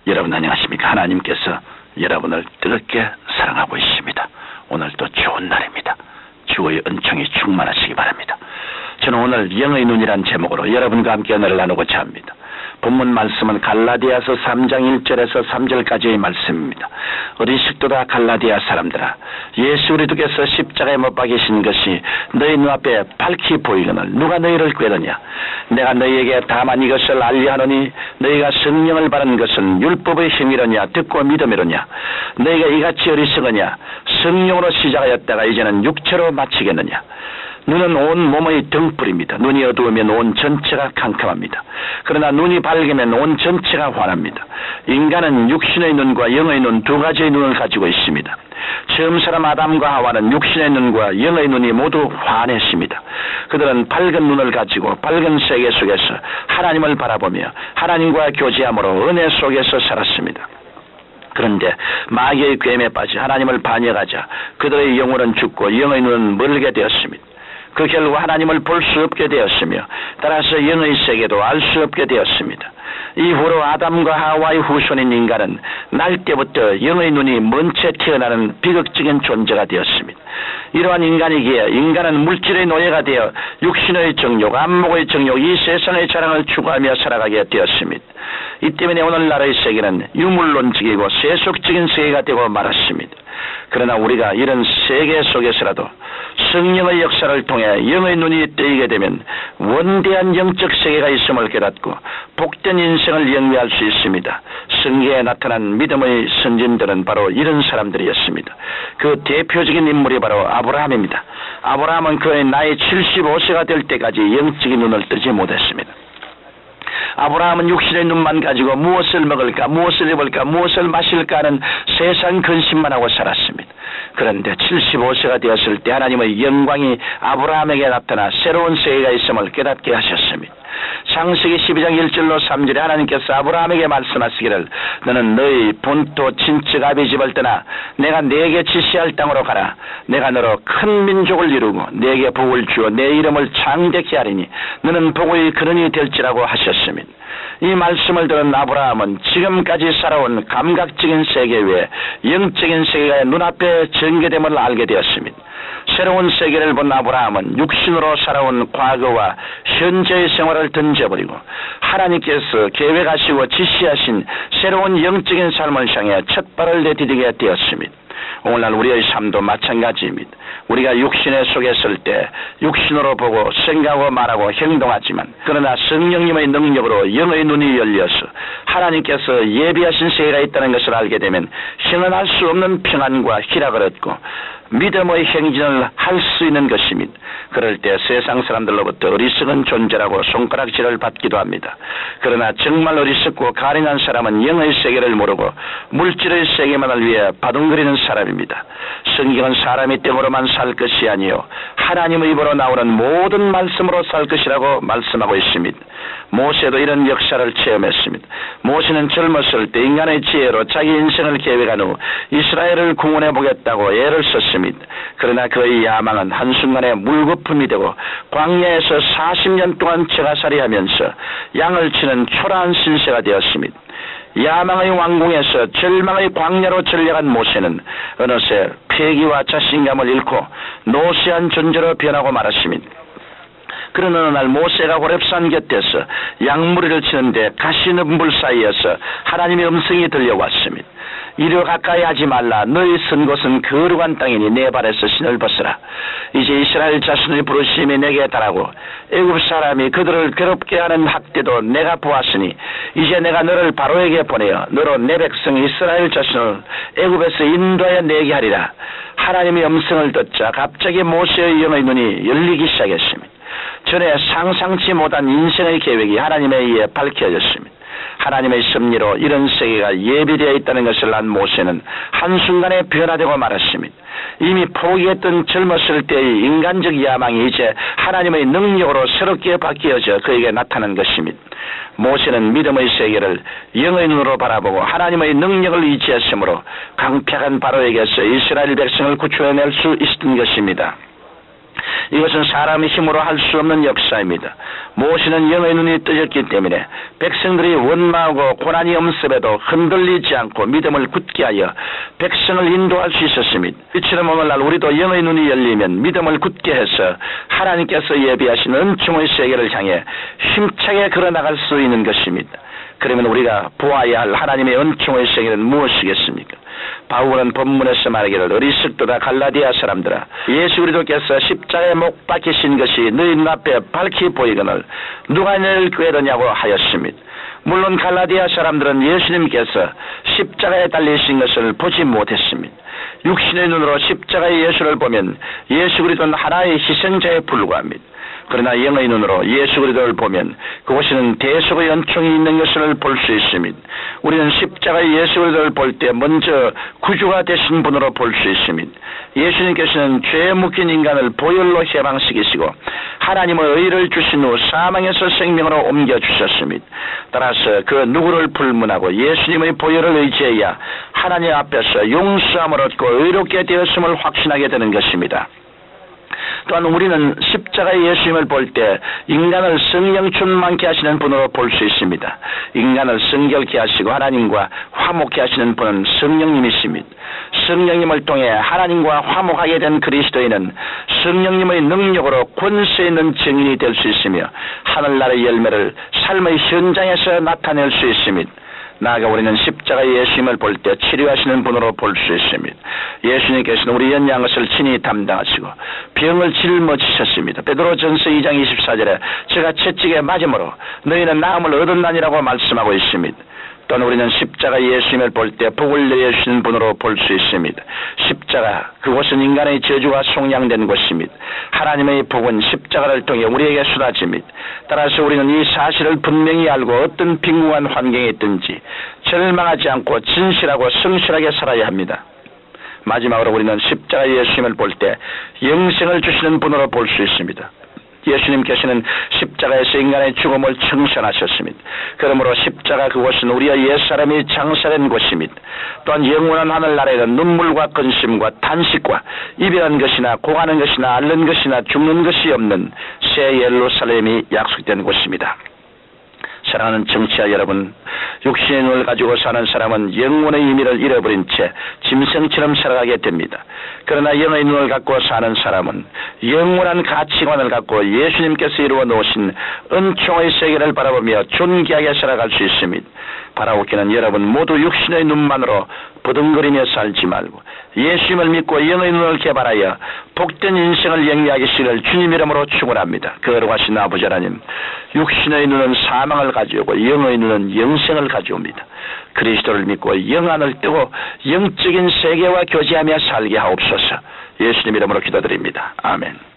여러분 안녕하십니까? 하나님께서 여러분을 뜨겁게 사랑하고 있습니다. 오늘도 좋은 날입니다. 주의 은총이 충만하시기 바랍니다. 저는 오늘 영의 눈이란 제목으로 여러분과 함께 은혜를 나누고자 합니다. 본문 말씀은 갈라디아서 3장 1절에서 3절까지의 말씀입니다. 어리석도다 갈라디아 사람들아, 예수 그리스도께서 십자가에 못 박이신 것이 너희 눈앞에 밝히 보이거늘 누가 너희를 꾀더냐? 내가 너희에게 다만 이것을 알려하노니 너희가 성령을 받은 것은 율법의 행위로냐 듣고 믿음이로냐? 너희가 이같이 어리석으냐? 성령으로 시작하였다가 이제는 육체로 마치겠느냐? 눈은 온 몸의 등불입니다. 눈이 어두우면 온 전체가 캄캄합니다. 그러나 눈이 밝으면 온 전체가 환합니다. 인간은 육신의 눈과 영의 눈 두 가지의 눈을 가지고 있습니다. 처음 사람 아담과 하와는 육신의 눈과 영의 눈이 모두 환했습니다. 그들은 밝은 눈을 가지고 밝은 세계 속에서 하나님을 바라보며 하나님과 교제함으로 은혜 속에서 살았습니다. 그런데 마귀의 궤에 빠져 하나님을 반역하자 그들의 영혼은 죽고 영의 눈은 멀게 되었습니다. 그 결과 하나님을 볼 수 없게 되었으며 따라서 영의 세계도 알 수 없게 되었습니다. 이후로 아담과 하와의 후손인 인간은 날 때부터 영의 눈이 먼 채 태어나는 비극적인 존재가 되었습니다. 이러한 인간이기에 인간은 물질의 노예가 되어 육신의 정욕, 안목의 정욕, 이 세상의 자랑을 추구하며 살아가게 되었습니다. 이 때문에 오늘날의 세계는 유물론적이고 세속적인 세계가 되고 말았습니다. 그러나 우리가 이런 세계 속에서라도 성령의 역사를 통해 영의 눈이 뜨이게 되면 원대한 영적 세계가 있음을 깨닫고 복된 인생을 영위할 수 있습니다. 성경에 나타난 믿음의 선진들은 바로 이런 사람들이었습니다. 그 대표적인 인물이 바로 아브라함입니다. 아브라함은 그의 나이 75세가 될 때까지 영적인 눈을 뜨지 못했습니다. 아브라함은 육신의 눈만 가지고 무엇을 먹을까, 무엇을 입을까, 무엇을 마실까 하는 세상 근심만 하고 살았습니다. 그런데 75세가 되었을 때 하나님의 영광이 아브라함에게 나타나 새로운 세계가 있음을 깨닫게 하셨습니다. 창세기 12장 1절로 3절에 하나님께서 아브라함에게 말씀하시기를 너는 너희 본토 친척 아비 집을 떠나 내가 네게 지시할 땅으로 가라. 내가 너로 큰 민족을 이루고 네게 복을 주어 내 이름을 창대케 하리니 너는 복의 근원이 될지라고 하셨습니다. 이 말씀을 들은 아브라함은 지금까지 살아온 감각적인 세계 외에 영적인 세계가 눈앞에 전개됨을 알게 되었습니다. 새로운 세계를 본 아브라함은 육신으로 살아온 과거와 현재의 생활을 던져버리고 하나님께서 계획하시고 지시하신 새로운 영적인 삶을 향해 첫 발을 내디디게 되었습니다. 오늘날 우리의 삶도 마찬가지입니다. 우리가 육신에 속에 있을 때 육신으로 보고 생각하고 말하고 행동하지만 그러나 성령님의 능력으로 영의 눈이 열려서 하나님께서 예비하신 세계가 있다는 것을 알게 되면 형언할 수 없는 평안과 희락을 얻고 믿음의 행진을 할 수 있는 것입니다. 그럴 때 세상 사람들로부터 어리석은 존재라고 손가락질을 받기도 합니다. 그러나 정말 어리석고 가련한 사람은 영의 세계를 모르고 물질의 세계만을 위해 바둥거리는 사람입니다. 성경은 사람이 땡으로만 살 것이 아니요 하나님의 입으로 나오는 모든 말씀으로 살 것이라고 말씀하고 있습니다. 모세도 이런 역사를 체험했습니다. 모세는 젊었을 때 인간의 지혜로 자기 인생을 계획한 후 이스라엘을 구원해 보겠다고 애를 썼습니다. 그러나 그의 야망은 한순간에 물거품이 되고 광야에서 40년 동안 처가살이하면서 양을 치는 초라한 신세가 되었습니다. 야망의 왕궁에서 절망의 광야로 전려간 모세는 어느새 패기와 자신감을 잃고 노쇠한 존재로 변하고 말았습니다. 그런 어느 날 모세가 호렙산 곁에서 양무리를 치는데 가시는 물 사이에서 하나님의 음성이 들려왔습니다. 이리 가까이 하지 말라. 너희 선 곳은 거룩한 땅이니 내 발에서 신을 벗으라. 이제 이스라엘 자손의 부르심이 내게 달하고 애굽 사람이 그들을 괴롭게 하는 학대도 내가 보았으니 이제 내가 너를 바로에게 보내어 너로 내 백성 이스라엘 자손을 애굽에서 인도하여 내게 하리라. 하나님의 음성을 듣자 갑자기 모세의 영의 눈이 열리기 시작했습니다. 전에 상상치 못한 인생의 계획이 하나님에 의해 밝혀졌습니다. 하나님의 섭리로 이런 세계가 예비되어 있다는 것을 안 모세는 한순간에 변화되고 말았습니다. 이미 포기했던 젊었을 때의 인간적 야망이 이제 하나님의 능력으로 새롭게 바뀌어져 그에게 나타난 것입니다. 모세는 믿음의 세계를 영의 눈으로 바라보고 하나님의 능력을 의지했으므로 강팍한 바로에게서 이스라엘 백성을 구출해낼 수 있었던 것입니다. 이것은 사람의 힘으로 할 수 없는 역사입니다. 모세는 영의 눈이 뜨졌기 때문에 백성들이 원망하고 고난이 엄습해도 흔들리지 않고 믿음을 굳게 하여 백성을 인도할 수 있었습니다. 이처럼 오늘날 우리도 영의 눈이 열리면 믿음을 굳게 해서 하나님께서 예비하신 은총의 세계를 향해 힘차게 걸어나갈 수 있는 것입니다. 그러면 우리가 보아야 할 하나님의 은총의 세계는 무엇이겠습니까? 바울은 본문에서 말하기를 어리석도다 갈라디아 사람들아 예수 그리스도께서 십자가에 못 박히신 것이 너희 눈앞에 밝히 보이거늘 누가 너를 꾀더냐고 하였습니다. 물론 갈라디아 사람들은 예수님께서 십자가에 달리신 것을 보지 못했습니다. 육신의 눈으로 십자가의 예수를 보면 예수 그리스도는 하나의 희생자에 불과합니다. 그러나 영의 눈으로 예수 그리스도를 보면 그곳에는 대속의 은총이 있는 것을 볼 수 있습니다. 우리는 십자가의 예수 그리스도를 볼 때 먼저 구주가 되신 분으로 볼 수 있습니다. 예수님께서는 죄에 묶인 인간을 보혈로 해방시키시고 하나님의 의를 주신 후 사망에서 생명으로 옮겨주셨습니다. 따라서 그 누구를 불문하고 예수님의 보혈을 의지해야 하나님 앞에서 용서함을 얻고 의롭게 되었음을 확신하게 되는 것입니다. 또한 우리는 십자가의 예수님을 볼 때 인간을 성령 충만케 하시는 분으로 볼 수 있습니다. 인간을 성결케 하시고 하나님과 화목케 하시는 분은 성령님이십니다. 성령님을 통해 하나님과 화목하게 된 그리스도인은 성령님의 능력으로 권세 있는 증인이 될 수 있으며 하늘나라의 열매를 삶의 현장에서 나타낼 수 있습니다. 나아가 우리는 십자가의 예수님을 볼 때 치료하시는 분으로 볼 수 있습니다. 예수님께서는 우리 연약한 것을 친히 담당하시고 병을 짊어지셨습니다. 베드로전서 2장 24절에 제가 채찍에 맞음으로 너희는 나음을 얻었나니라고 말씀하고 있습니다. 또한 우리는 십자가 예수님을 볼 때 복을 내주시는 분으로 볼 수 있습니다. 십자가 그곳은 인간의 저주가 속량된 곳입니다. 하나님의 복은 십자가를 통해 우리에게 쏟아집니다. 따라서 우리는 이 사실을 분명히 알고 어떤 빈궁한 환경에 있든지 절망하지 않고 진실하고 성실하게 살아야 합니다. 마지막으로 우리는 십자가 예수님을 볼 때 영생을 주시는 분으로 볼 수 있습니다. 예수님께서는 십자가에서 인간의 죽음을 청산하셨습니다. 그러므로 십자가 그곳은 우리의 옛사람이 장사된 곳입니다. 또한 영원한 하늘나라에는 눈물과 근심과 탄식과 이별한 것이나 고하는 것이나 앓는 것이나 죽는 것이 없는 새 예루살렘이 약속된 곳입니다. 사랑하는 청취자 여러분, 육신의 눈을 가지고 사는 사람은 영혼의 의미를 잃어버린 채 짐승처럼 살아가게 됩니다. 그러나 영의 눈을 갖고 사는 사람은 영원한 가치관을 갖고 예수님께서 이루어 놓으신 은총의 세계를 바라보며 존귀하게 살아갈 수 있습니다. 바라옵기는 여러분 모두 육신의 눈만으로 버둥거리며 살지 말고 예수님을 믿고 영의 눈을 개발하여 복된 인생을 영위하기를 주님 이름으로 축원합니다. 거룩하신 아버지 하나님, 육신의 눈은 사망을 가져오고 영의 눈은 영생을 가져옵니다. 그리스도를 믿고 영안을 뜨고 영적인 세계와 교제하며 살게 하옵소서. 예수님 이름으로 기도드립니다. 아멘.